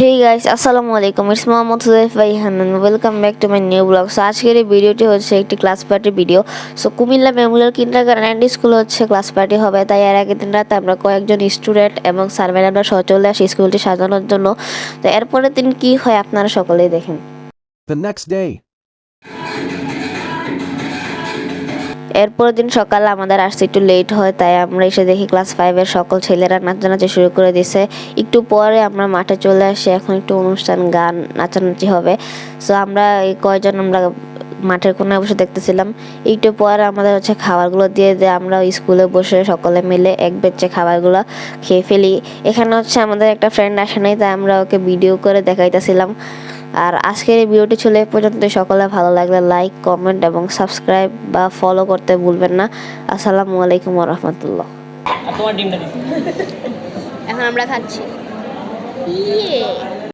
Hey guys, আসসালামু আলাইকুম। It's Mohammad Huzaifa Ihanan. Welcome back to my new blog. So আজকের এই ভিডিওটি হচ্ছে একটি ক্লাস পার্টির ভিডিও। So Comilla memorial kindergarten and school হচ্ছে ক্লাস পার্টি হবে, তাই এর আগের দিন রাতে আমরা কয়েকজন স্টুডেন্ট এবং স্যার ম্যাডামরা সহ চলে আসি স্কুলটি সাজানোর জন্য। তো এরপরের দিন কি হয় আপনারা সকলেই দেখেন। The next day. এরপরের দিন সকালে আমাদের আসতে একটু লেট হয়, তাই আমরা এসে দেখি ক্লাস 5-এর সকল ছেলেরা নাচানাচি শুরু করে দিছে। একটু পরে আমরা মাঠে চলে আসি, এখন একটু অনুষ্ঠান, গান, নাচানাচি হবে। সো আমরা এই কয়জন আমরা মাঠের কোনায় বসে দেখতেছিলাম। একটু পরে আমাদের হচ্ছে খাবারগুলো দিয়ে আমরা স্কুলে বসে সকলে মিলে এক বেচে খাবারগুলো খেয়ে ফেলি। এখানে হচ্ছে আমাদের একটা ফ্রেন্ড আসে নাই, তাই আমরা ওকে ভিডিও করে দেখাইতেছিলাম। আর আজকের এই ভিডিওটি ছিল এই পর্যন্ত। সকলে ভালো লাগলে লাইক, কমেন্ট এবং সাবস্ক্রাইব বা ফলো করতে ভুলবেন না। আসসালামু আলাইকুম ওয়া রাহমাতুল্লাহ। আর তোমার ডিমটা দিচ্ছি। এখন আমরা খাচ্ছি। ইয়ে